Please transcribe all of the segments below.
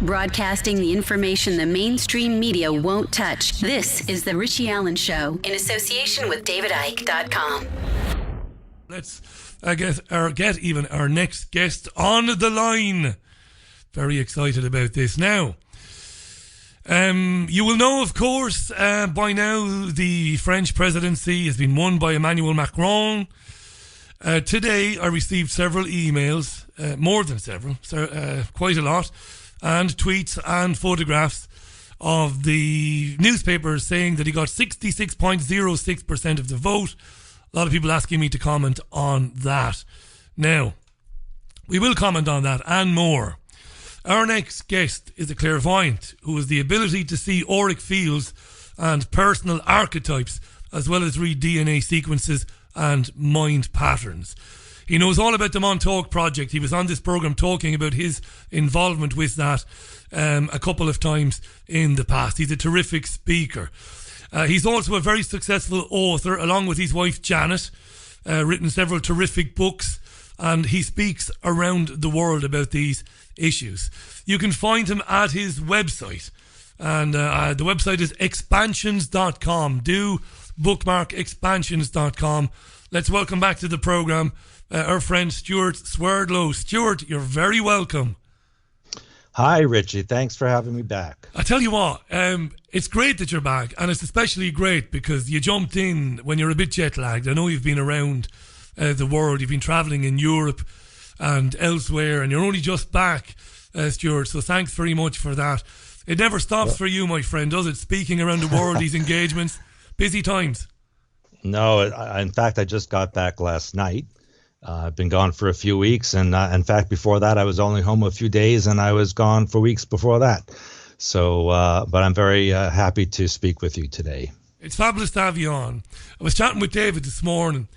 Broadcasting the information the mainstream media won't touch. This is The Richie Allen Show in association with DavidIke.com. Let's get our next guest on the line. Very excited about this now. You will know, of course, by now the French presidency has been won by Emmanuel Macron. Today I received several emails, more than several, quite a lot, and tweets and photographs of the newspapers saying that he got 66.06% of the vote. A lot of people asking me to comment on that. Now, we will comment on that and more. Our next guest is a clairvoyant who has the ability to see auric fields and personal archetypes, as well as read DNA sequences and mind patterns. He knows all about the Montauk Project. He was on this programme talking about his involvement with that a couple of times in the past. He's a terrific speaker. He's also a very successful author, along with his wife Janet, written several terrific books, and he speaks around the world about these issues. You can find him at his website, and the website is expansions.com. Do bookmark expansions.com. Let's welcome back to the programme our friend Stewart Swerdlow. Stewart, you're very welcome. Hi, Richie. Thanks for having me back. I tell you what, it's great that you're back, and it's especially great because you jumped in when you're a bit jet lagged. I know you've been around the world. You've been travelling in Europe and elsewhere, and you're only just back, Stewart. So thanks very much for that. It never stops for you, my friend, does it? Speaking around the world, these engagements, busy times. No, in fact, I just got back last night. I've been gone for a few weeks, and in fact, before that, I was only home a few days, and I was gone for weeks before that. So, but I'm very happy to speak with you today. It's fabulous to have you on. I was chatting with David this morning,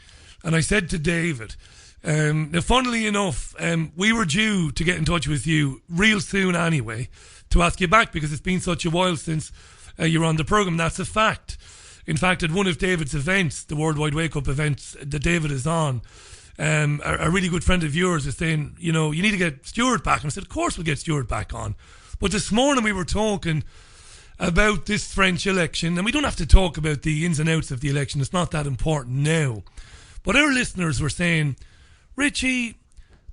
and I said to David, now, funnily enough, we were due to get in touch with you real soon anyway, to ask you back, because it's been such a while since you're on the programme. That's a fact. In fact, at one of David's events, the Worldwide Wake Up events that David is on, a really good friend of yours is saying, you know, you need to get Stewart back. And I said, of course we'll get Stewart back on. But this morning we were talking about this French election, and we don't have to talk about the ins and outs of the election. It's not that important now. But our listeners were saying, Richie,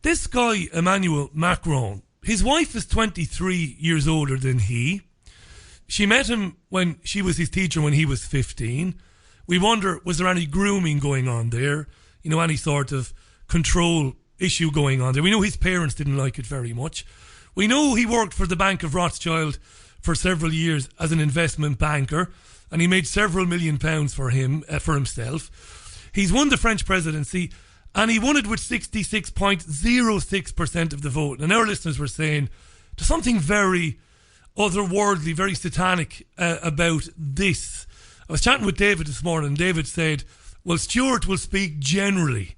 this guy, Emmanuel Macron, his wife is 23 years older than he. She met him when she was his teacher when he was 15. We wonder, was there any grooming going on there? You know, any sort of control issue going on there. We know his parents didn't like it very much. We know he worked for the Bank of Rothschild for several years as an investment banker, and he made several £1 million for himself. He's won the French presidency, and he won it with 66.06% of the vote. And our listeners were saying there's something very otherworldly, very satanic about this. I was chatting with David this morning, and David said, well, Stewart will speak generally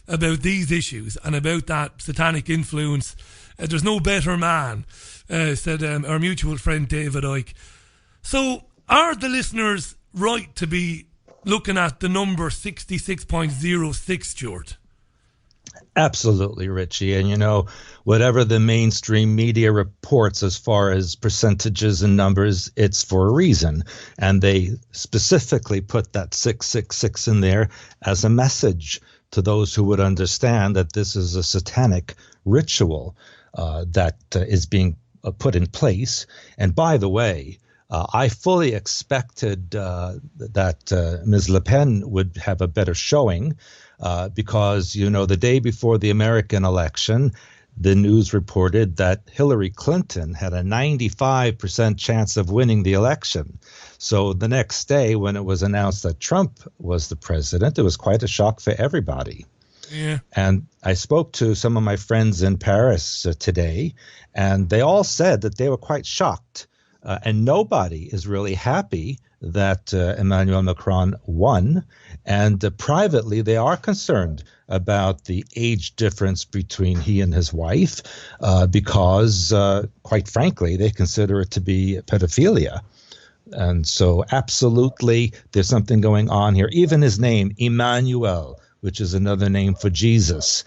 about these issues and about that satanic influence. There's no better man, said our mutual friend David Ike. So are the listeners right to be looking at the number 66.06, Stewart? Absolutely, Richie. And, you know, whatever the mainstream media reports as far as percentages and numbers, it's for a reason. And they specifically put that 666 in there as a message to those who would understand that this is a satanic ritual that is being put in place. And by the way, I fully expected that Ms. Le Pen would have a better showing because, you know, the day before the American election, the news reported that Hillary Clinton had a 95% chance of winning the election. So the next day, when it was announced that Trump was the president, it was quite a shock for everybody. Yeah. And I spoke to some of my friends in Paris today, and they all said that they were quite shocked. And nobody is really happy that Emmanuel Macron won. And privately, they are concerned about the age difference between he and his wife because, quite frankly, they consider it to be pedophilia. And so absolutely, there's something going on here. Even his name, Emmanuel, which is another name for Jesus,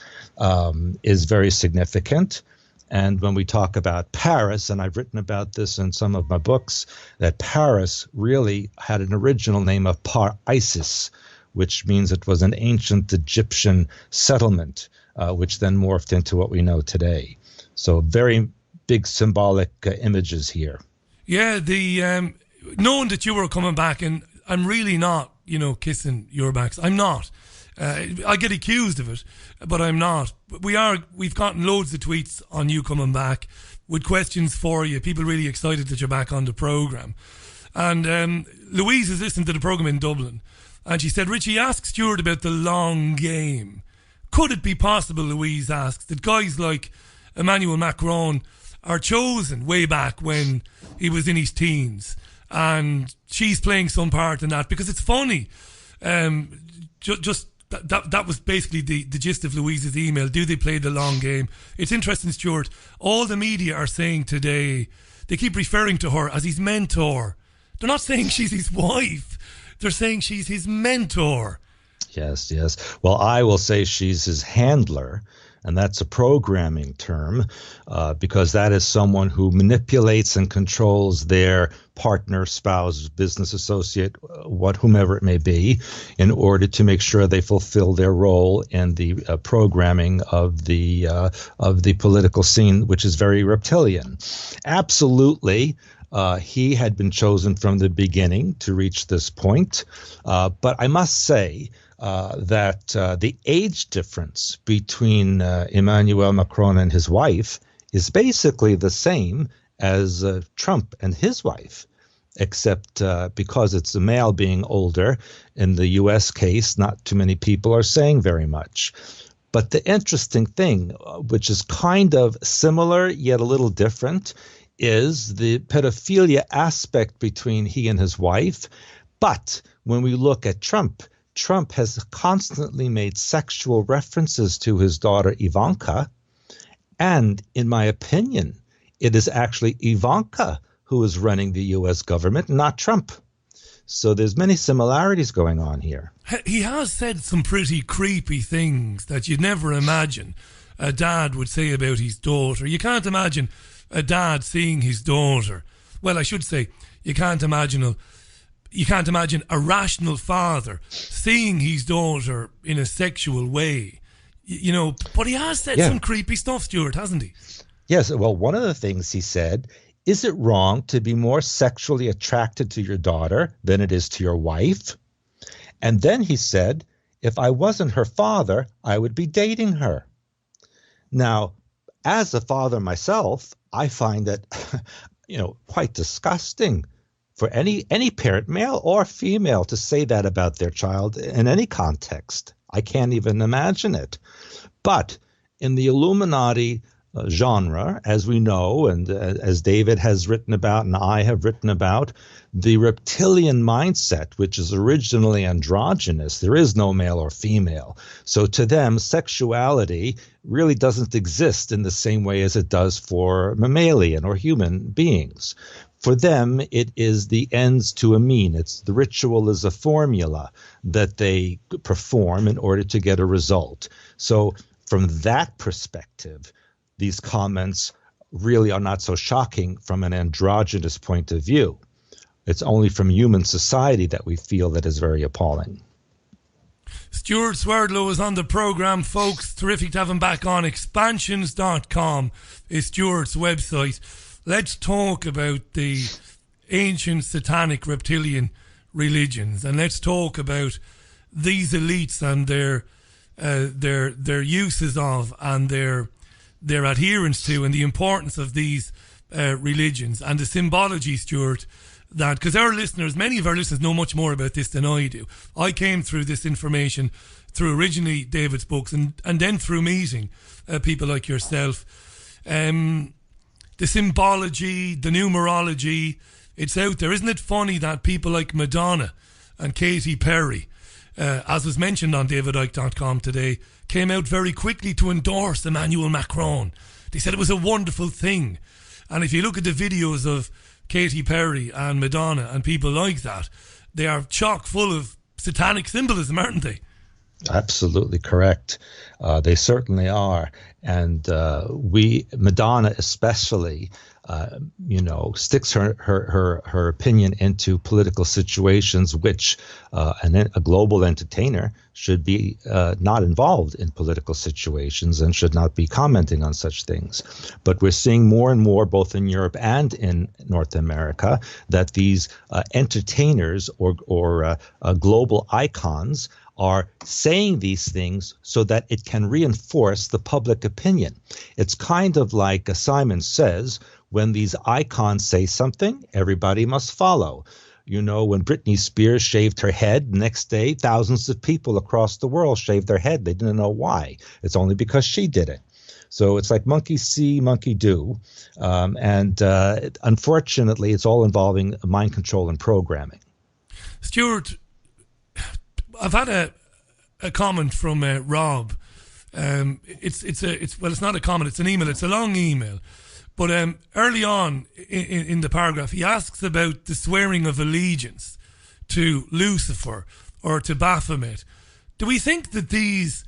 is very significant. And when we talk about Paris, and I've written about this in some of my books, that Paris really had an original name of Par-Isis, which means it was an ancient Egyptian settlement, which then morphed into what we know today. So very big symbolic images here. Yeah, the knowing that you were coming back, and I'm really not, kissing your backs. I'm not. I get accused of it, but I'm not. We've gotten loads of tweets on you coming back with questions for you. People really excited that you're back on the programme. And Louise has listened to the programme in Dublin, and she said, Richie, ask Stewart about the long game. Could it be possible, Louise asks, that guys like Emmanuel Macron are chosen way back when he was in his teens, and she's playing some part in that? Because it's funny. That was basically the gist of Louise's email. Do they play the long game? It's interesting, Stuart. All the media are saying today, they keep referring to her as his mentor. They're not saying she's his wife. They're saying she's his mentor. Yes. Well, I will say she's his handler, and that's a programming term, because that is someone who manipulates and controls their partner, spouse, business associate, whomever it may be, in order to make sure they fulfill their role in the programming of the political scene, which is very reptilian. Absolutely. He had been chosen from the beginning to reach this point. But I must say that the age difference between Emmanuel Macron and his wife is basically the same as Trump and his wife, except because it's a male being older. In the U.S. case, not too many people are saying very much. But the interesting thing, which is kind of similar yet a little different, is the pedophilia aspect between he and his wife. But when we look at Trump has constantly made sexual references to his daughter Ivanka. And in my opinion, it is actually Ivanka who is running the U.S. government, not Trump. So there's many similarities going on here. He has said some pretty creepy things that you'd never imagine a dad would say about his daughter. You can't imagine a dad seeing his daughter. Well, I should say, you can't imagine a rational father seeing his daughter in a sexual way. But he has said some creepy stuff, Stuart, hasn't he? Yes. Well, one of the things he said, is it wrong to be more sexually attracted to your daughter than it is to your wife? And then he said, if I wasn't her father, I would be dating her. Now, as a father myself, I find that, quite disgusting for any parent, male or female, to say that about their child in any context. I can't even imagine it. But in the Illuminati genre, as we know, and as David has written about and I have written about, the reptilian mindset, which is originally androgynous, there is no male or female. So to them, sexuality really doesn't exist in the same way as it does for mammalian or human beings. For them, it is the ends to a mean. The ritual is a formula that they perform in order to get a result. So from that perspective, these comments really are not so shocking from an androgynous point of view. It's only from human society that we feel that is very appalling. Stewart Swerdlow is on the programme, folks. Terrific to have him back on. Expansions.com is Stewart's website. Let's talk about the ancient satanic reptilian religions, and let's talk about these elites and their uses of and their adherence to, and the importance of these religions and the symbology, Stuart, that, because many of our listeners know much more about this than I do. I came through this information through originally David's books and then through meeting people like yourself. The symbology, the numerology, it's out there. Isn't it funny that people like Madonna and Katy Perry, as was mentioned on davidicke.com today, came out very quickly to endorse Emmanuel Macron. They said it was a wonderful thing. And if you look at the videos of Katy Perry and Madonna and people like that, they are chock full of satanic symbolism, aren't they? Absolutely correct. They certainly are. And Madonna especially, sticks her opinion into political situations which a global entertainer should be not involved in political situations and should not be commenting on such things. But we're seeing more and more, both in Europe and in North America, that these entertainers or global icons are saying these things so that it can reinforce the public opinion. It's kind of like Simon Says, when these icons say something, everybody must follow. When Britney Spears shaved her head, the next day, thousands of people across the world shaved their head. They didn't know why. It's only because she did it. So it's like monkey see, monkey do. Unfortunately, it's all involving mind control and programming. Stewart, I've had a comment from Rob. It's not a comment, it's an email. It's a long email. But early on in the paragraph, he asks about the swearing of allegiance to Lucifer or to Baphomet. Do we think that these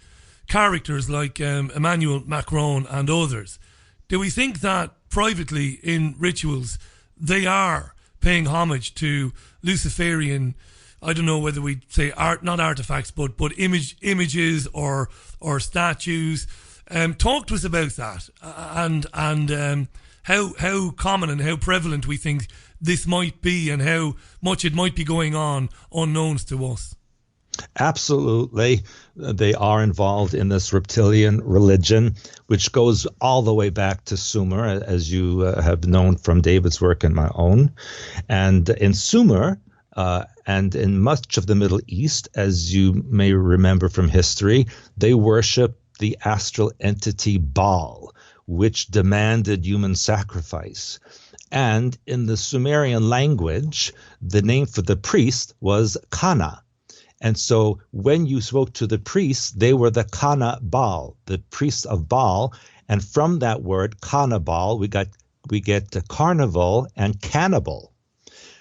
characters like Emmanuel Macron and others, do we think that privately in rituals they are paying homage to Luciferian, I don't know whether we say not artifacts, but images or statues? Talk to us about that and how common and how prevalent we think this might be and how much it might be going on unknowns to us. Absolutely. They are involved in this reptilian religion, which goes all the way back to Sumer, as you have known from David's work and my own. And in Sumer, and in much of the Middle East, as you may remember from history, they worship the astral entity Baal, which demanded human sacrifice. And in the Sumerian language, the name for the priest was Kana. And so when you spoke to the priests, they were the Kana Baal, the priests of Baal. And from that word, Kana Baal, we get the carnival and cannibal.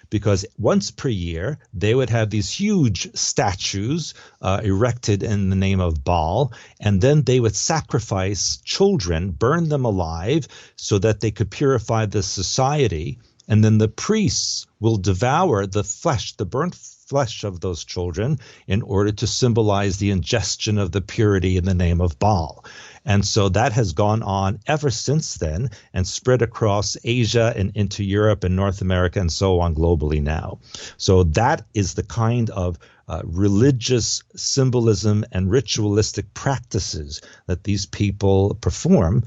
Because once per year, they would have these huge statues erected in the name of Baal, and then they would sacrifice children, burn them alive, so that they could purify the society. And then the priests will devour the flesh, the burnt flesh of those children, in order to symbolize the ingestion of the purity in the name of Baal. And so that has gone on ever since then and spread across Asia and into Europe and North America and so on globally now. So that is the kind of religious symbolism and ritualistic practices that these people perform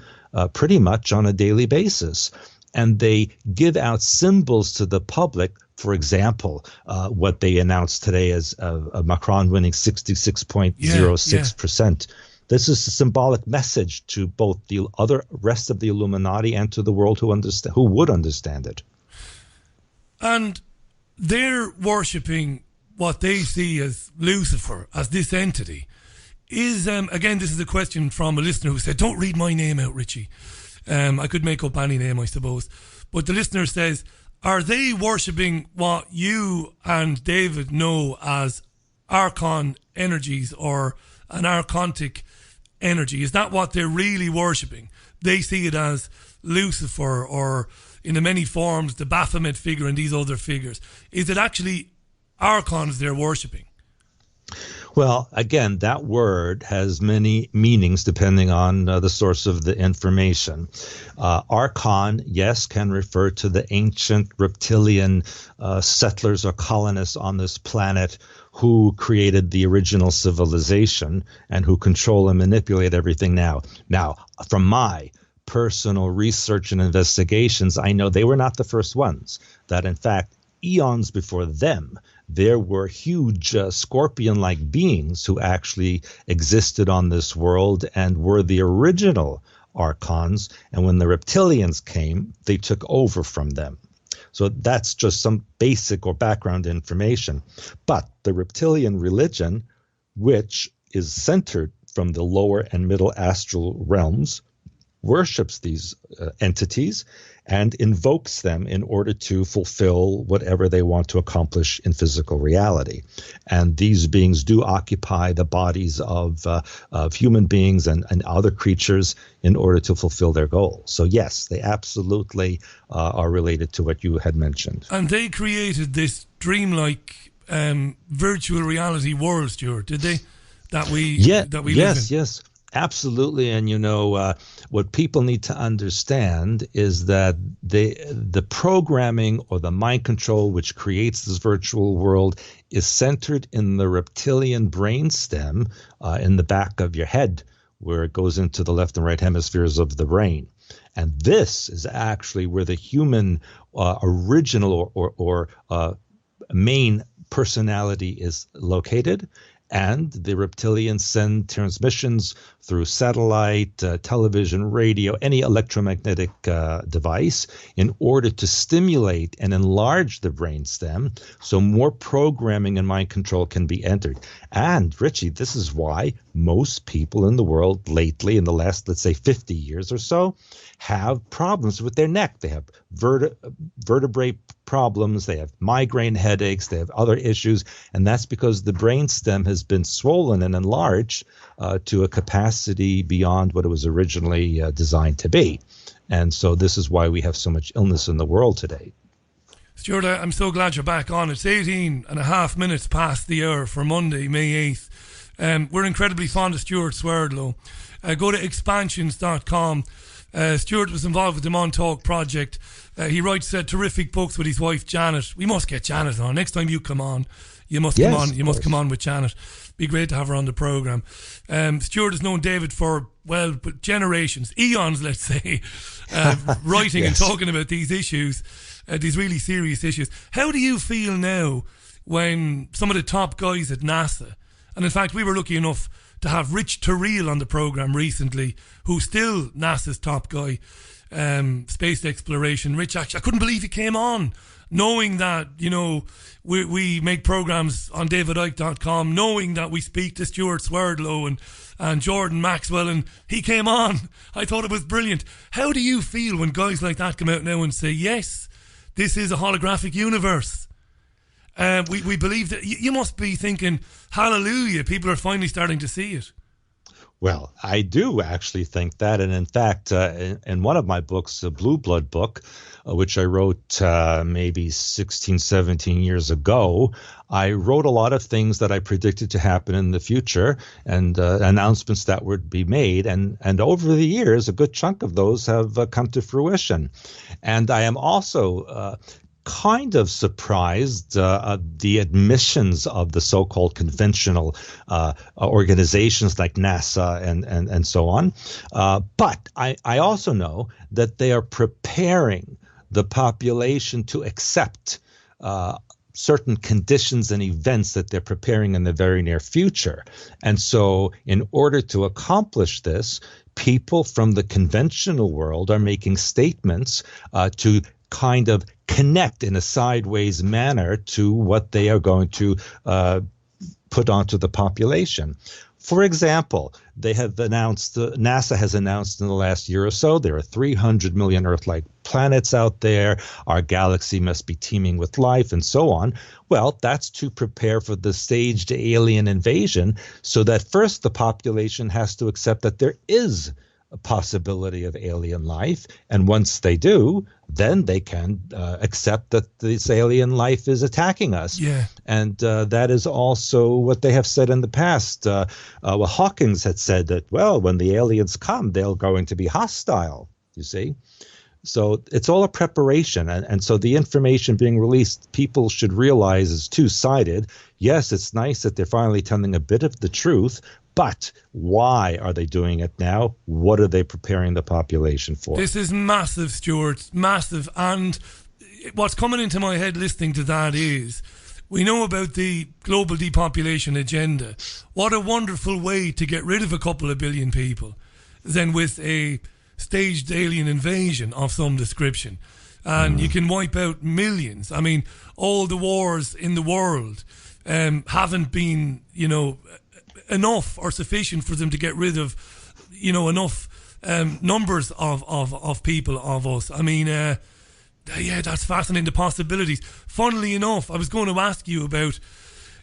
pretty much on a daily basis. And they give out symbols to the public. For example, what they announced today as Macron winning 66.06%. This is a symbolic message to both the other rest of the Illuminati and to the world who would understand it. And they're worshipping what they see as Lucifer, as this entity. Is again, this is a question from a listener who said, "Don't read my name out, Richie." I could make up any name, I suppose. But the listener says, are they worshipping what you and David know as Archon energies or an archontic energy? Is that what they're really worshipping? They see it as Lucifer or, in the many forms, the Baphomet figure and these other figures. Is it actually Archons they're worshipping? Well, again, that word has many meanings depending on the source of the information. Archon, yes, can refer to the ancient reptilian settlers or colonists on this planet who created the original civilization and who control and manipulate everything now. Now, from my personal research and investigations, I know they were not the first ones, that in fact, eons before them, there were huge scorpion-like beings who actually existed on this world and were the original Archons. And when the Reptilians came, they took over from them. So that's just some basic or background information. But the reptilian religion, which is centered from the lower and middle astral realms, worships these entities and invokes them in order to fulfill whatever they want to accomplish in physical reality. And these beings do occupy the bodies of human beings and other creatures in order to fulfill their goals. So yes, they absolutely are related to what you had mentioned. And they created this dreamlike virtual reality world, Stewart, did they? That we live in. Yes. Absolutely. And, what people need to understand is that the programming or the mind control which creates this virtual world is centered in the reptilian brainstem in the back of your head, where it goes into the left and right hemispheres of the brain. And this is actually where the human original or main personality is located. And the reptilians send transmissions through satellite, television, radio, any electromagnetic device in order to stimulate and enlarge the brainstem so more programming and mind control can be entered. And, Richie, this is why most people in the world lately, in the last, let's say, 50 years or so, have problems with their neck. They have vertebrae problems, they have migraine headaches, they have other issues, and that's because the brainstem has been swollen and enlarged to a capacity beyond what it was originally designed to be. And so this is why we have so much illness in the world today. Stuart, I'm so glad you're back on. It's 18 and a half minutes past the hour for Monday, May 8th. We're incredibly fond of Stewart Swerdlow. Go to expansions.com. Stewart was involved with the Montauk Project. He writes terrific books with his wife Janet. We must get Janet on. Next time you come on, you must come on. You must come on with Janet. Be great to have her on the programme. Stewart has known David for, generations, eons, let's say, writing and talking about these issues, these really serious issues. How do you feel now when some of the top guys at NASA, and in fact we were lucky enough to have Rich Terrell on the programme recently, who's still NASA's top guy, space exploration. Rich, actually, I couldn't believe he came on, knowing that, we make programmes on davidike.com, knowing that we speak to Stewart Swerdlow and Jordan Maxwell, and he came on. I thought it was brilliant. How do you feel when guys like that come out now and say, yes, this is a holographic universe? We believe that. You must be thinking, hallelujah, people are finally starting to see it. Well, I do actually think that. And in fact, in one of my books, a Blue Blood book, which I wrote maybe 16, 17 years ago, I wrote a lot of things that I predicted to happen in the future and announcements that would be made. And over the years, a good chunk of those have come to fruition. And I am also kind of surprised the admissions of the so-called conventional organizations like NASA and so on. But I also know that they are preparing the population to accept certain conditions and events that they're preparing in the very near future. And so in order to accomplish this, people from the conventional world are making statements to kind of connect in a sideways manner to what they are going to put onto the population. For example, they have announced, NASA has announced in the last year or so, there are 300 million Earth-like planets out there. Our galaxy must be teeming with life and so on. Well, that's to prepare for the staged alien invasion, so that first the population has to accept that there is a possibility of alien life. And once they do, then they can accept that this alien life is attacking us. Yeah. And that is also what they have said in the past. Hawkins had said that, when the aliens come, they're going to be hostile, you see. So it's all a preparation. And so the information being released, people should realize is two-sided. Yes, it's nice that they're finally telling a bit of the truth, but why are they doing it now? What are they preparing the population for? This is massive, Stuart, massive. And what's coming into my head listening to that is, we know about the global depopulation agenda. What a wonderful way to get rid of a couple of billion people than with a staged alien invasion of some description. And you can wipe out millions. I mean, all the wars in the world haven't been, enough or sufficient for them to get rid of, enough numbers of people, of us. I mean, that's fascinating, the possibilities. Funnily enough, I was going to ask you about,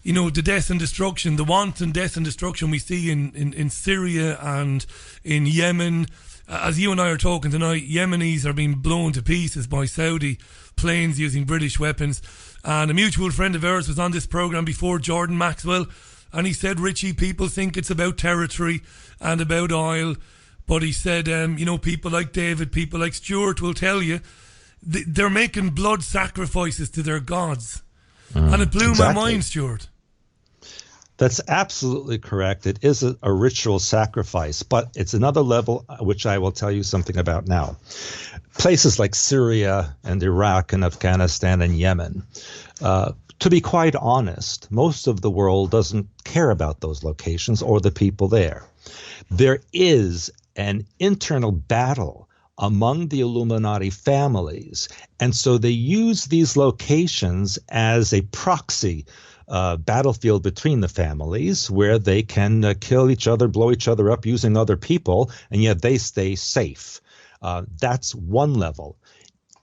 the death and destruction, the wanton death and destruction we see in Syria and in Yemen. As you and I are talking tonight, Yemenis are being blown to pieces by Saudi planes using British weapons. And a mutual friend of ours was on this programme before, Jordan Maxwell, and he said, Richie, people think it's about territory and about oil. But he said, people like David, people like Stewart will tell you they're making blood sacrifices to their gods. And it blew my mind, Stewart. That's absolutely correct. It is a ritual sacrifice, but it's another level, which I will tell you something about now. Places like Syria and Iraq and Afghanistan and Yemen, to be quite honest, most of the world doesn't care about those locations or the people there. There is an internal battle among the Illuminati families, and so they use these locations as a proxy battlefield between the families, where they can kill each other, blow each other up using other people, and yet they stay safe. That's one level.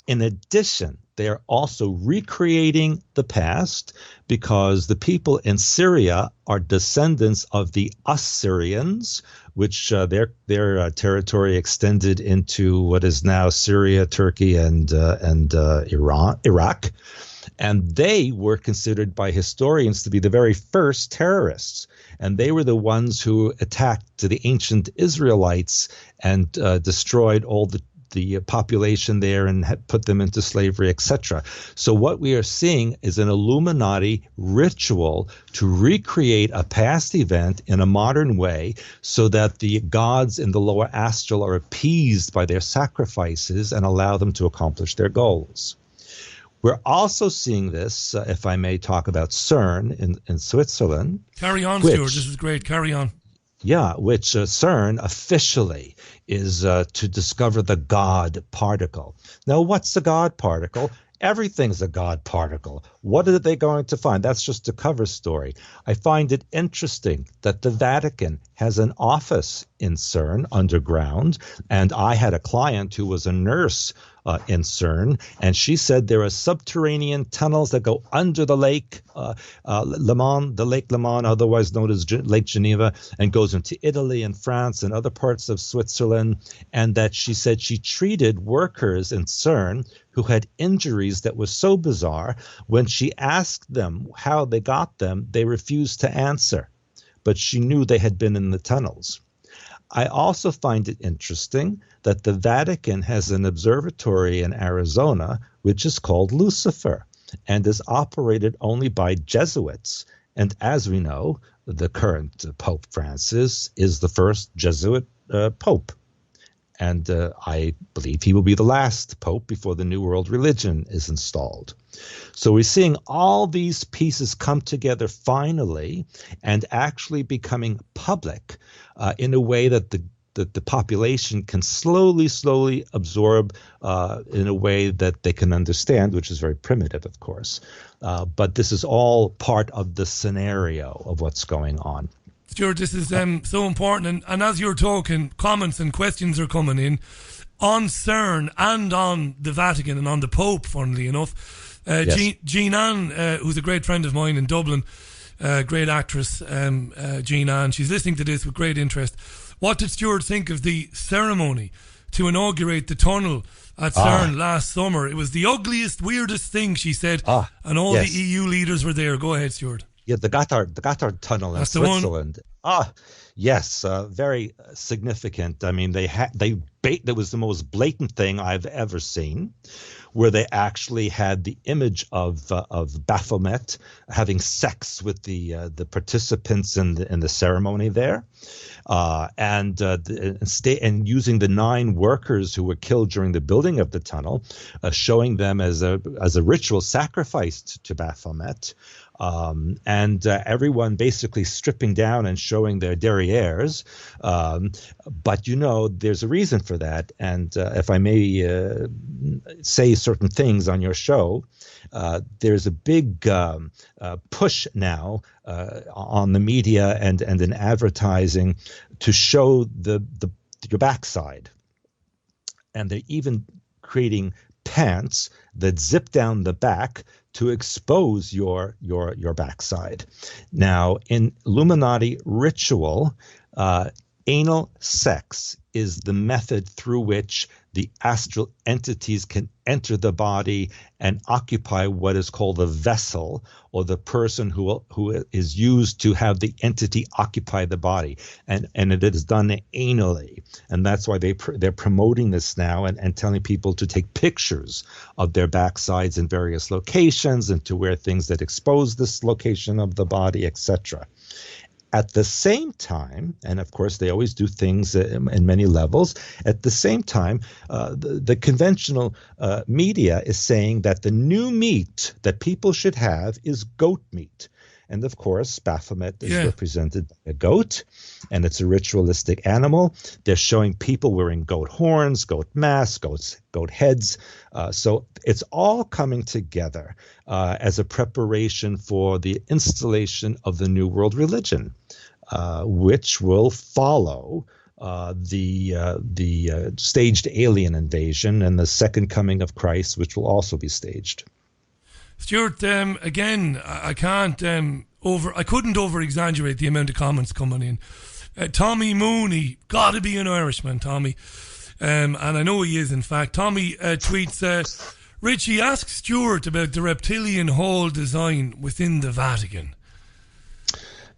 In addition, they are also recreating the past, because the people in Syria are descendants of the Assyrians, which their territory extended into what is now Syria, Turkey, and Iraq. And they were considered by historians to be the very first terrorists. And they were the ones who attacked the ancient Israelites and destroyed all the population there and had put them into slavery, etc. So what we are seeing is an Illuminati ritual to recreate a past event in a modern way, so that the gods in the lower astral are appeased by their sacrifices and allow them to accomplish their goals. We're also seeing this, if I may talk about CERN in Switzerland. Carry on, Stewart. This is great. Carry on. Yeah, which CERN officially is to discover the God particle. Now, what's the God particle? Everything's a God particle. What are they going to find? That's just a cover story. I find it interesting that the Vatican has an office in CERN underground, and I had a client who was a nurse in CERN, and she said there are subterranean tunnels that go under the lake, Léman, the Lake Léman, otherwise known as Lake Geneva, and goes into Italy and France and other parts of Switzerland, and that she said she treated workers in CERN who had injuries that were so bizarre, when she asked them how they got them, they refused to answer, but she knew they had been in the tunnels. I also find it interesting that the Vatican has an observatory in Arizona, which is called Lucifer, and is operated only by Jesuits. And as we know, the current Pope Francis is the first Jesuit Pope. And I believe he will be the last Pope before the New World Religion is installed. So we're seeing all these pieces come together finally and actually becoming public in a way that the population can slowly absorb in a way that they can understand, which is very primitive, of course. But this is all part of the scenario of what's going on. Stewart, this is so important, and as you're talking, comments and questions are coming in on CERN and on the Vatican and on the Pope, funnily enough. Yes. Jean Ann, who's a great friend of mine in Dublin, great actress, Jean Ann, she's listening to this with great interest. What did Stewart think of the ceremony to inaugurate the tunnel at CERN last summer? It was the ugliest, weirdest thing, she said, and all the EU leaders were there. Go ahead, Stewart. Yeah, the Gotthard Tunnel in Switzerland. Yes, very significant. I mean, there was the most blatant thing I've ever seen, where they actually had the image of Baphomet having sex with the participants in the ceremony there, and using the 9 workers who were killed during the building of the tunnel, showing them as a ritual sacrifice to Baphomet. And everyone basically stripping down and showing their derrieres. But, there's a reason for that. And if I may say certain things on your show, there's a big push now on the media and in advertising to show the your backside. And they're even creating pants that zip down the back to expose your backside. Now, in Illuminati ritual, anal sex is the method through which the astral entities can enter the body and occupy what is called the vessel, or the person who is used to have the entity occupy the body. And it is done anally. And that's why they're promoting this now and telling people to take pictures of their backsides in various locations and to wear things that expose this location of the body, etc. At the same time, and of course they always do things in many levels, at the same time, the conventional media is saying that the new meat that people should have is goat meat. And of course, Baphomet is represented by a goat, and it's a ritualistic animal. They're showing people wearing goat horns, goat masks, goat heads. So it's all coming together as a preparation for the installation of the New World Religion, which will follow the staged alien invasion and the second coming of Christ, which will also be staged. Stewart, again, I couldn't over exaggerate the amount of comments coming in. Tommy Mooney, gotta be an Irishman, Tommy. And I know he is, in fact. Tommy tweets, Richie, ask Stewart about the reptilian hall design within the Vatican.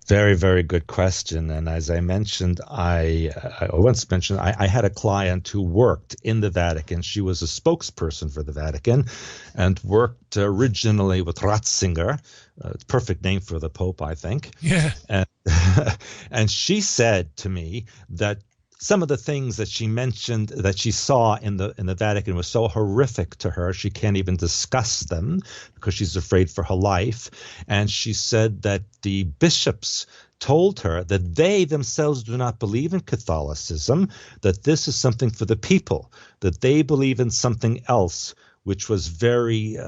Very, very good question. And as I mentioned, I once mentioned, I had a client who worked in the Vatican. She was a spokesperson for the Vatican and worked originally with Ratzinger. Perfect name for the Pope, I think. Yeah. And she said to me that some of the things that she mentioned that she saw in the Vatican was so horrific to her, she can't even discuss them because she's afraid for her life. And she said that the bishops told her that they themselves do not believe in Catholicism, that this is something for the people, that they believe in something else, which was very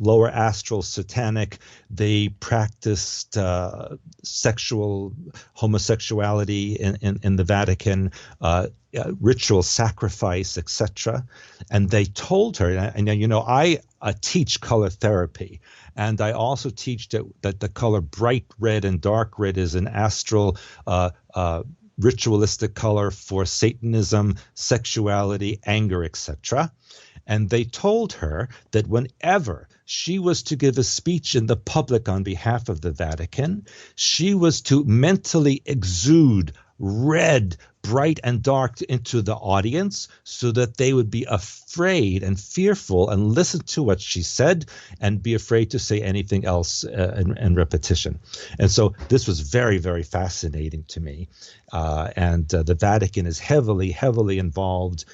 lower astral, satanic. They practiced sexual homosexuality in the Vatican, ritual sacrifice, etc. And they told her, and you know, I teach color therapy, and I also teach that the color bright red and dark red is an astral ritualistic color for Satanism, sexuality, anger, etc. And they told her that whenever she was to give a speech in the public on behalf of the Vatican, she was to mentally exude red, bright and dark into the audience so that they would be afraid and fearful and listen to what she said and be afraid to say anything else in repetition. And so this was very, very fascinating to me. And the Vatican is heavily, heavily involved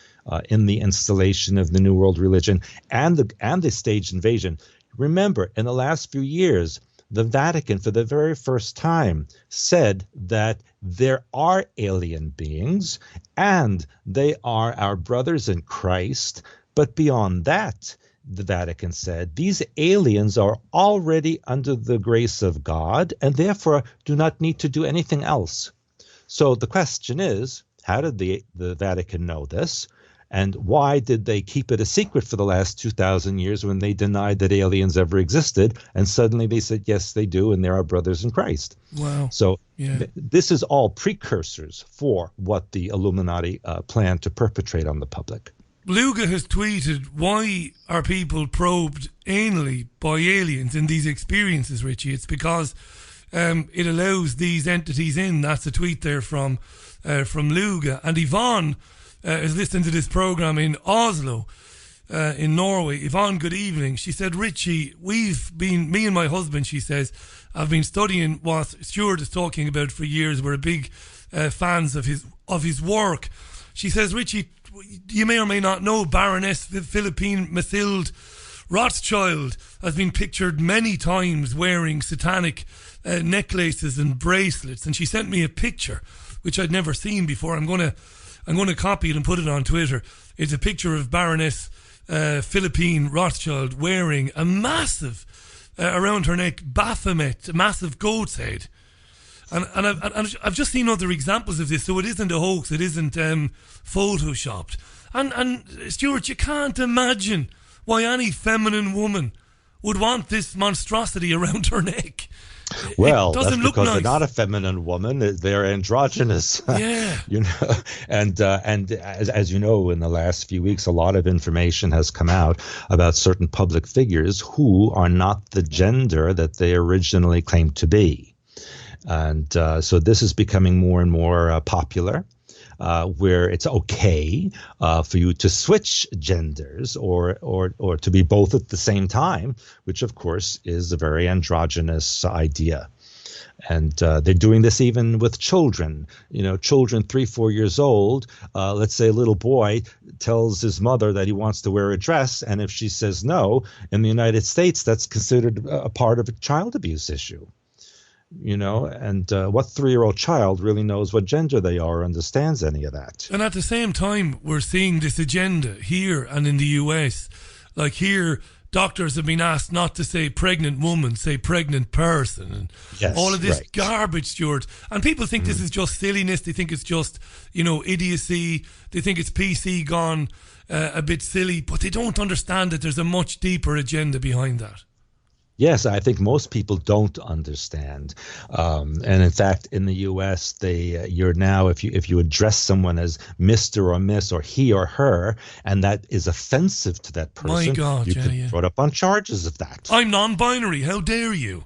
in the installation of the New World Religion and the staged invasion. Remember, in the last few years, the Vatican, for the very first time, said that there are alien beings and they are our brothers in Christ. But beyond that, the Vatican said, these aliens are already under the grace of God and therefore do not need to do anything else. So the question is, how did the Vatican know this? And why did they keep it a secret for the last 2,000 years when they denied that aliens ever existed? And suddenly they said, yes, they do, and they're our brothers in Christ. Wow. So this is all precursors for what the Illuminati plan to perpetrate on the public. Luga has tweeted, why are people probed anally by aliens in these experiences, Richie? It's because it allows these entities in. That's a tweet there from Luga. And Yvonne is listening to this program in Oslo, in Norway. Yvonne, good evening. She said, Richie, me and my husband, she says, I've been studying what Stewart is talking about for years. We're big fans of his work. She says, Richie, you may or may not know Baroness Philippine Mathilde Rothschild has been pictured many times wearing satanic necklaces and bracelets. And she sent me a picture, which I'd never seen before. I'm going to copy it and put it on Twitter. It's a picture of Baroness Philippine Rothschild wearing a massive, around her neck, Baphomet, a massive goat's head. And I've just seen other examples of this, so it isn't a hoax, it isn't photoshopped. And Stewart, you can't imagine why any feminine woman would want this monstrosity around her neck. Well, it doesn't that's look because nice. they're not a feminine woman; they're androgynous. Yeah, you know, and as you know, in the last few weeks, a lot of information has come out about certain public figures who are not the gender that they originally claimed to be, and so this is becoming more and more popular. Where it's okay for you to switch genders or to be both at the same time, which of course is a very androgynous idea. And they're doing this even with children. You know, children 3-4 years old, let's say a little boy tells his mother that he wants to wear a dress, and if she says no, in the United States, that's considered a part of a child abuse issue. You know, and what 3-year-old child really knows what gender they are or understands any of that? And at the same time, we're seeing this agenda here and in the US. Like here, doctors have been asked not to say pregnant woman, say pregnant person. And yes, all of this right. garbage, Stuart. And people think this is just silliness. They think it's just, you know, idiocy. They think it's PC gone a bit silly. But they don't understand that there's a much deeper agenda behind that. Yes, I think most people don't understand, and in fact, in the U.S., you're now if you address someone as Mr. or Miss or he or her, and that is offensive to that person, my God, you can be brought up on charges of that. I'm non-binary. How dare you?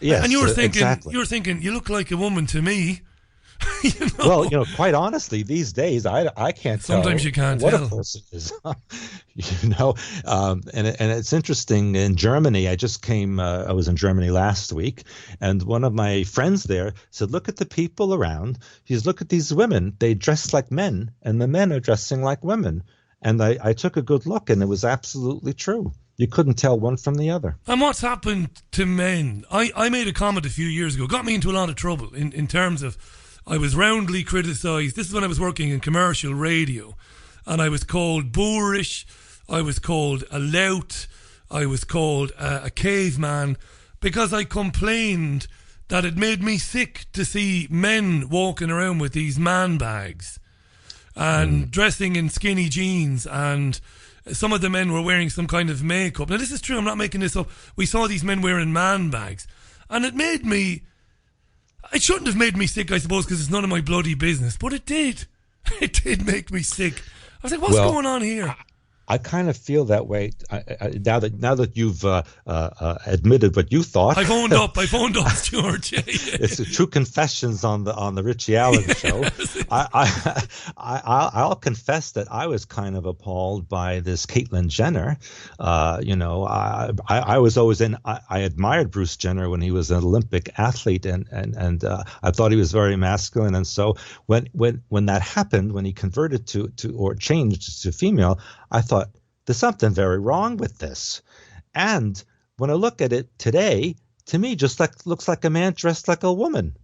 Yes, and you're thinking, exactly. you look like a woman to me. You know? Well, you know, quite honestly, these days I can't tell. Sometimes you can't what tell. a person is. You know, and it's interesting. In Germany, I just came. I was in Germany last week, and one of my friends there said, "Look at the people around. Look at these women. They dress like men, and the men are dressing like women." And I took a good look, and it was absolutely true. You couldn't tell one from the other. And what's happened to men? I made a comment a few years ago, got me into a lot of trouble in terms of. I was roundly criticised. This is when I was working in commercial radio, and I was called boorish, I was called a lout, I was called a caveman, because I complained that it made me sick to see men walking around with these man bags and dressing in skinny jeans, and some of the men were wearing some kind of makeup. Now this is true, I'm not making this up. We saw these men wearing man bags, and it made me... It shouldn't have made me sick, I suppose, because it's none of my bloody business. But it did. It did make me sick. I was like, what's going on here? I kind of feel that way now that you've admitted what you thought. I phoned up, Stuart. Yeah. It's true confessions on the Richie Allen Show. I'll confess that I was kind of appalled by this Caitlyn Jenner. You know, I was always I admired Bruce Jenner when he was an Olympic athlete, and I thought he was very masculine. And so when that happened, when he converted to or changed to female, I thought, there's something very wrong with this. And when I look at it today, to me, just looks like a man dressed like a woman.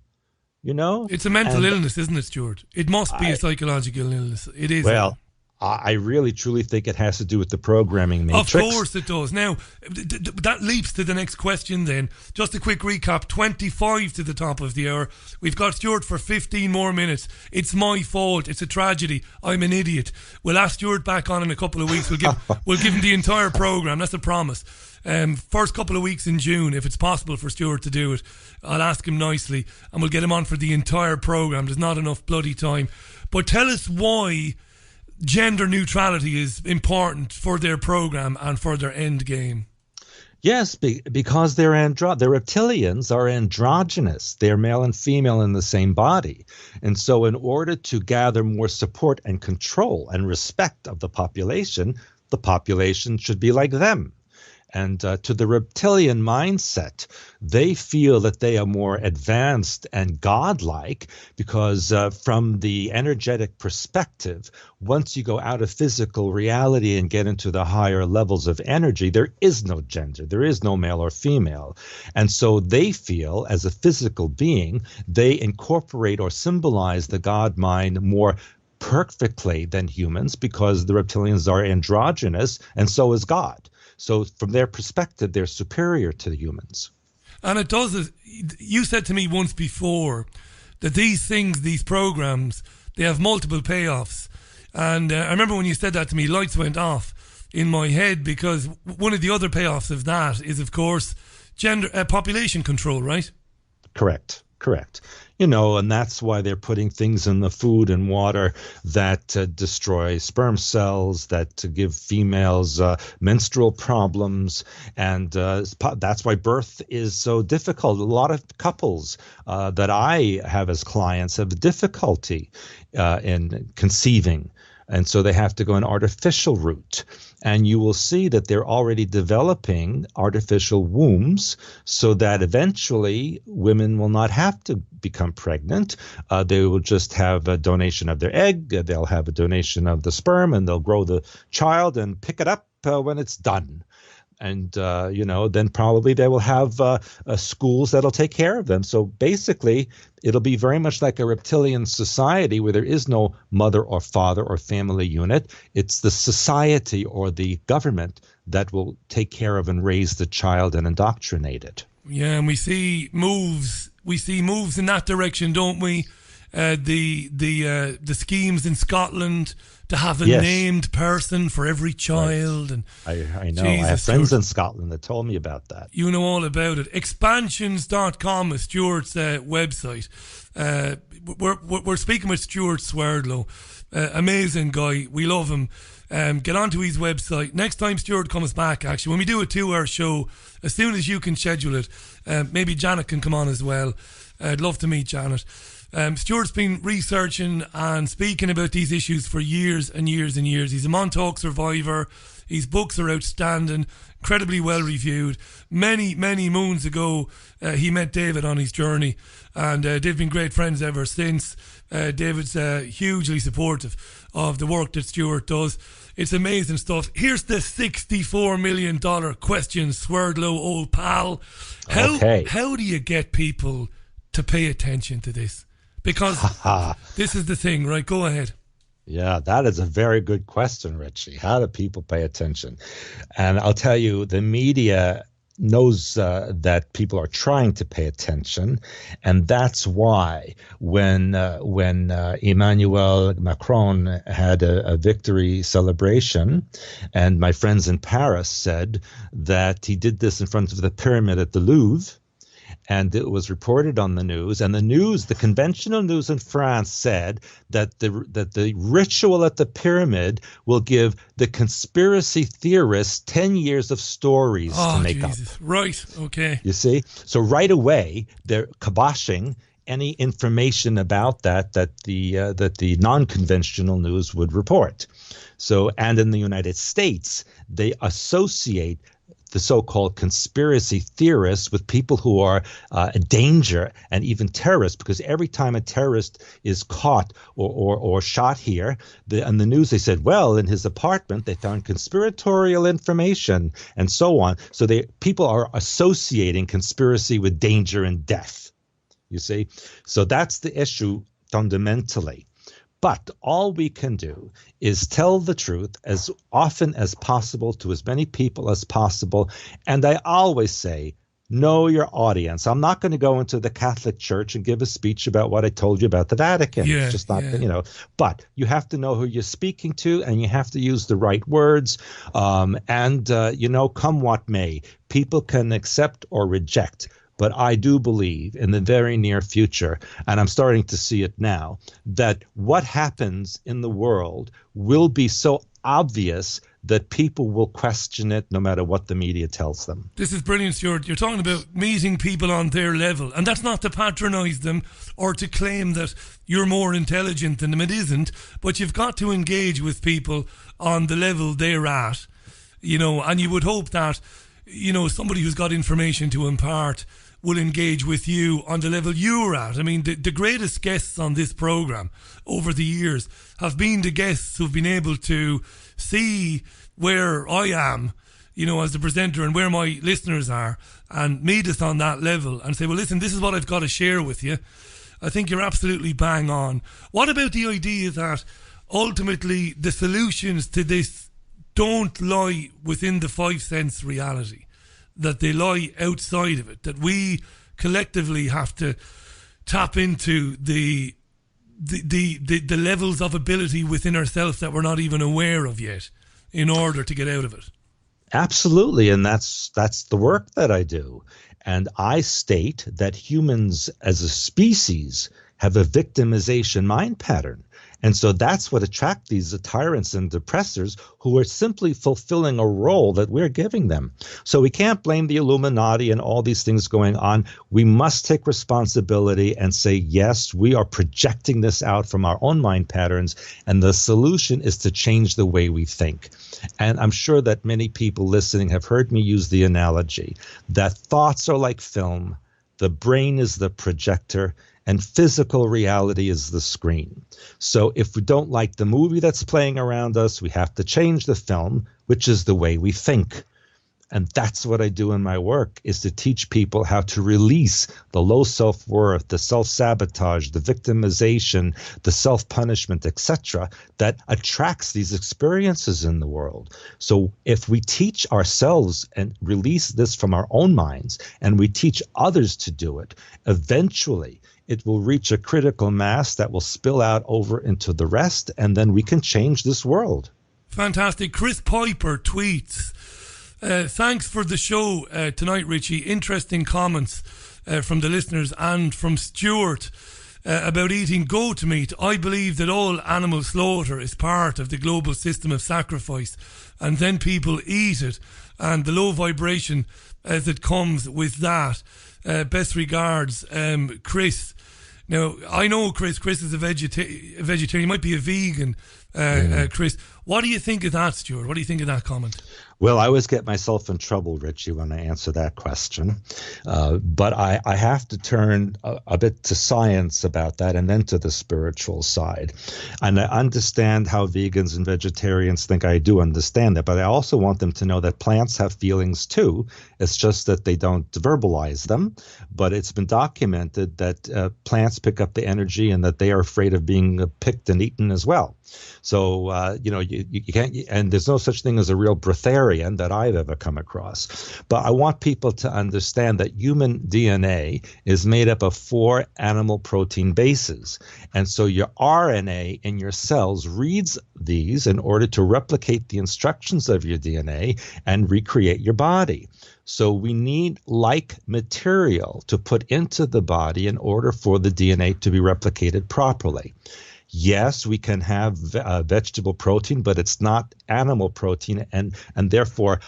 You know? It's a mental illness, isn't it, Stuart? It must be a psychological illness. It is. Well, I really, truly think it has to do with the programming matrix. Of course it does. Now, that leaps to the next question then. Just a quick recap. 25 to the top of the hour. We've got Stuart for 15 more minutes. It's my fault. It's a tragedy. I'm an idiot. We'll ask Stuart back on in a couple of weeks. We'll give him the entire programme. That's a promise. First couple of weeks in June, if it's possible for Stuart to do it, I'll ask him nicely and we'll get him on for the entire programme. There's not enough bloody time. But tell us why gender neutrality is important for their program and for their end game. Yes, because the reptilians are androgynous. They're male and female in the same body. And so in order to gather more support and control and respect of the population should be like them. And to the reptilian mindset, they feel that they are more advanced and godlike because from the energetic perspective, once you go out of physical reality and get into the higher levels of energy, there is no gender. There is no male or female. And so they feel, as a physical being, they incorporate or symbolize the God mind more perfectly than humans because the reptilians are androgynous, and so is God. So from their perspective, they're superior to the humans. And it does it. You said to me once before that these things, these programs, they have multiple payoffs. And I remember when you said that to me, lights went off in my head, because one of the other payoffs of that is, of course, population control, right? Correct. And that's why they're putting things in the food and water that destroy sperm cells, that give females menstrual problems. And that's why birth is so difficult. A lot of couples that I have as clients have difficulty in conceiving. And so they have to go an artificial route. And you will see that they're already developing artificial wombs so that eventually women will not have to become pregnant. They will just have a donation of their egg. They'll have a donation of the sperm, and they'll grow the child and pick it up when it's done. And, then probably they will have schools that'll take care of them. So basically, it'll be very much like a reptilian society where there is no mother or father or family unit. It's the society or the government that will take care of and raise the child and indoctrinate it. Yeah, and we see moves. We see moves in that direction, don't we? The schemes in Scotland to have a named person for every child. Right. And I know. Jesus, I have friends in Scotland that told me about that. You know all about it. Expansions.com is Stewart's website. We're speaking with Stewart Swerdlow. Amazing guy. We love him. Get onto his website. Next time Stewart comes back, actually, when we do a 2-hour show, as soon as you can schedule it, maybe Janet can come on as well. I'd love to meet Janet. Stuart's been researching and speaking about these issues for years and years and years. He's a Montauk survivor. His books are outstanding, incredibly well reviewed. Many, many moons ago, he met David on his journey, and they've been great friends ever since. David's hugely supportive of the work that Stewart does. It's amazing stuff. Here's the $64 million question, Swerdlow, old pal. How do you get people to pay attention to this? Because this is the thing, right? Go ahead. Yeah, that is a very good question, Richie. How do people pay attention? And I'll tell you, the media knows that people are trying to pay attention, and that's why when Emmanuel Macron had a victory celebration, and my friends in Paris said that he did this in front of the pyramid at the Louvre, and it was reported on the news, and the conventional news in France said that the ritual at the pyramid will give the conspiracy theorists 10 years of stories to make up. Right, okay. You see? So right away, they're kiboshing any information about that the non-conventional news would report. So, and in the United States, they associate the so-called conspiracy theorists with people who are a danger, and even terrorists, because every time a terrorist is caught or shot here, on the news they said, well, in his apartment they found conspiratorial information and so on. So people are associating conspiracy with danger and death, you see. So that's the issue fundamentally. But all we can do is tell the truth as often as possible to as many people as possible. And I always say, know your audience. I'm not going to go into the Catholic Church and give a speech about what I told you about the Vatican. It's just not, but you have to know who you're speaking to, and you have to use the right words. Come what may, people can accept or reject. But I do believe in the very near future, and I'm starting to see it now, that what happens in the world will be so obvious that people will question it no matter what the media tells them. This is brilliant, Stuart. You're talking about meeting people on their level, and that's not to patronise them or to claim that you're more intelligent than them. It isn't, but you've got to engage with people on the level they're at, and you would hope that, somebody who's got information to impart will engage with you on the level you're at. I mean, the greatest guests on this program over the years have been the guests who've been able to see where I am, as the presenter, and where my listeners are, and meet us on that level and say, well, listen, this is what I've got to share with you. I think you're absolutely bang on. What about the idea that ultimately the solutions to this don't lie within the 5 sense reality? that they lie outside of it, that we collectively have to tap into the levels of ability within ourselves that we're not even aware of yet in order to get out of it. Absolutely, and that's the work that I do. And I state that humans as a species have a victimization mind pattern. And so that's what attracts these tyrants and oppressors who are simply fulfilling a role that we're giving them. So we can't blame the Illuminati and all these things going on. We must take responsibility and say, yes, we are projecting this out from our own mind patterns. And the solution is to change the way we think. And I'm sure that many people listening have heard me use the analogy that thoughts are like film. The brain is the projector, and physical reality is the screen. So if we don't like the movie that's playing around us, we have to change the film, which is the way we think. And that's what I do in my work, is to teach people how to release the low self-worth, the self-sabotage, the victimization, the self-punishment, etc., that attracts these experiences in the world. So if we teach ourselves and release this from our own minds, and we teach others to do it, eventually it will reach a critical mass that will spill out over into the rest, and then we can change this world. Fantastic. Chris Piper tweets, thanks for the show tonight, Richie. Interesting comments from the listeners and from Stewart about eating goat meat. I believe that all animal slaughter is part of the global system of sacrifice, and then people eat it, and the low vibration as it comes with that. Best regards, Chris. Now, I know Chris is a vegetarian. He might be a vegan, Chris. What do you think of that, Stuart? What do you think of that comment? Well, I always get myself in trouble, Richie, when I answer that question. But I have to turn a bit to science about that and then to the spiritual side. And I understand how vegans and vegetarians think. I do understand that. But I also want them to know that plants have feelings too. It's just that they don't verbalize them. But it's been documented that plants pick up the energy and that they are afraid of being picked and eaten as well. So, you can't, and there's no such thing as a real breatharian that I've ever come across. But I want people to understand that human DNA is made up of 4 animal protein bases. And so your RNA in your cells reads these in order to replicate the instructions of your DNA and recreate your body. So we need like material to put into the body in order for the DNA to be replicated properly. Yes, we can have vegetable protein, but it's not animal protein, and therefore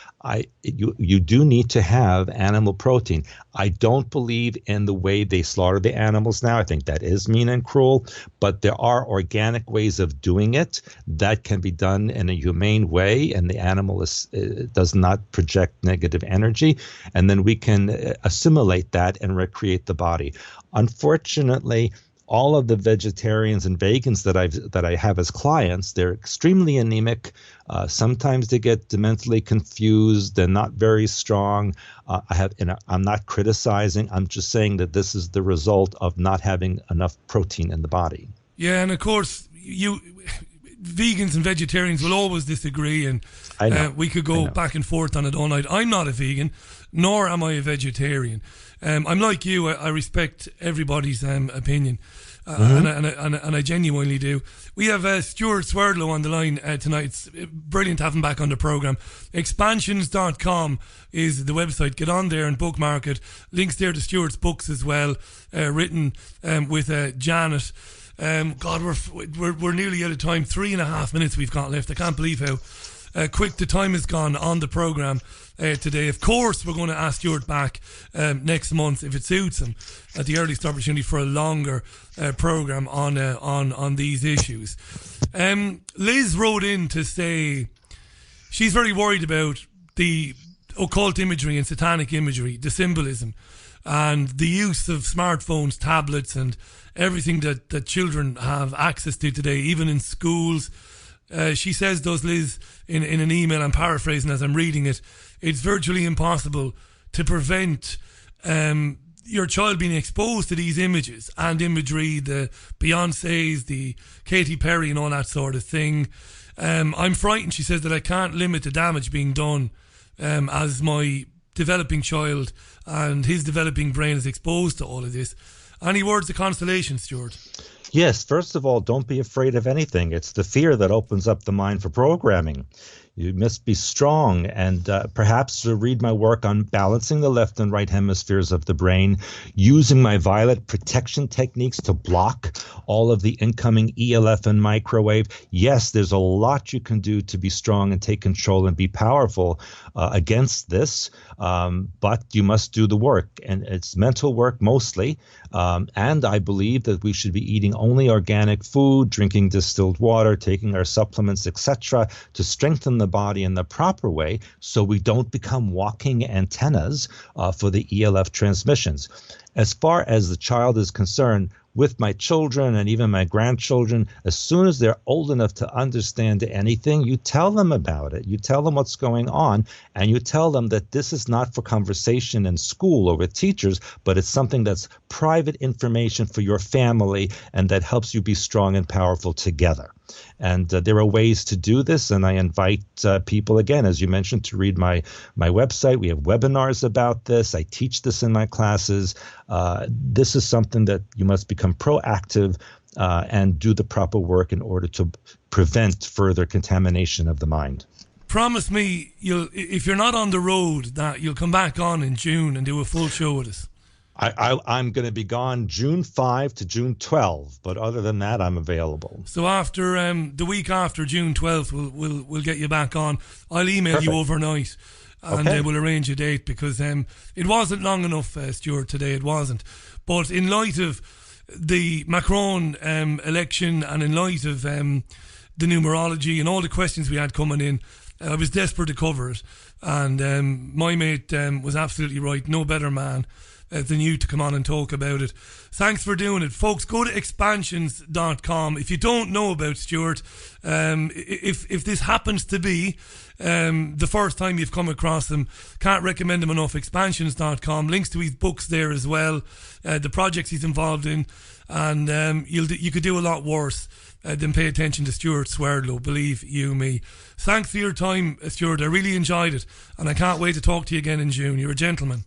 you do need to have animal protein. I don't believe in the way they slaughter the animals now. I think that is mean and cruel, but there are organic ways of doing it that can be done in a humane way, and the animal does not project negative energy, and then we can assimilate that and recreate the body. Unfortunately, all of the vegetarians and vegans that I have as clients, they're extremely anemic. Sometimes they get mentally confused. They're not very strong. I'm not criticizing. I'm just saying that this is the result of not having enough protein in the body. Yeah, and of course, vegans and vegetarians will always disagree, and we could go back and forth on it all night. I'm not a vegan, nor am I a vegetarian. I'm like you. I respect everybody's opinion, and I genuinely do. We have Stewart Swerdlow on the line tonight. It's brilliant to have him back on the programme. Expansions.com is the website. Get on there and bookmark it. Links there to Stewart's books as well, written with Janet. God, we're nearly out of time. 3.5 minutes we've got left. I can't believe how quick the time has gone on the programme today. Of course, we're going to ask Stuart back next month, if it suits him, at the earliest opportunity for a longer programme on these issues. Liz wrote in to say she's very worried about the occult imagery and satanic imagery, the symbolism, and the use of smartphones, tablets, and everything that children have access to today, even in schools. She says, does Liz, in an email, I'm paraphrasing as I'm reading it, it's virtually impossible to prevent your child being exposed to these images and imagery, the Beyoncé's, the Katy Perry and all that sort of thing. I'm frightened, she says, that I can't limit the damage being done as my developing child and his developing brain is exposed to all of this. Any words of consolation, Stewart? Yes, first of all, don't be afraid of anything. It's the fear that opens up the mind for programming. You must be strong and perhaps read my work on balancing the left and right hemispheres of the brain, using my violet protection techniques to block all of the incoming ELF and microwave. Yes, there's a lot you can do to be strong and take control and be powerful against this, but you must do the work. And it's mental work mostly. And I believe that we should be eating only organic food, drinking distilled water, taking our supplements, etc., to strengthen the body in the proper way so we don't become walking antennas for the ELF transmissions. As far as the child is concerned, with my children and even my grandchildren, as soon as they're old enough to understand anything, you tell them about it. You tell them what's going on, and you tell them that this is not for conversation in school or with teachers, but it's something that's private information for your family and that helps you be strong and powerful together. And there are ways to do this, and I invite people, again, as you mentioned, to read my website. We have webinars about this. I teach this in my classes. This is something that you must become proactive and do the proper work in order to prevent further contamination of the mind. Promise me, if you're not on the road, that you'll come back on in June and do a full show with us. I'm going to be gone June 5 to June 12, but other than that, I'm available. So after the week after June 12th, we'll get you back on. I'll email Perfect. you overnight, and we'll arrange a date, because it wasn't long enough, Stuart, today. It wasn't. But in light of the Macron election and in light of the numerology and all the questions we had coming in, I was desperate to cover it. And my mate was absolutely right. No better man than you to come on and talk about it. Thanks for doing it. Folks, go to expansions.com. If you don't know about Stewart, if this happens to be the first time you've come across him, can't recommend him enough. Expansions.com. Links to his books there as well, the projects he's involved in, and you could do a lot worse than pay attention to Stewart Swerdlow, believe you me. Thanks for your time, Stewart. I really enjoyed it, and I can't wait to talk to you again in June. You're a gentleman.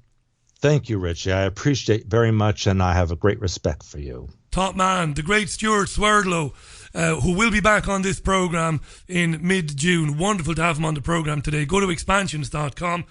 Thank you, Richie. I appreciate very much, and I have a great respect for you. Top man, the great Stewart Swerdlow, who will be back on this programme in mid-June. Wonderful to have him on the programme today. Go to expansions.com.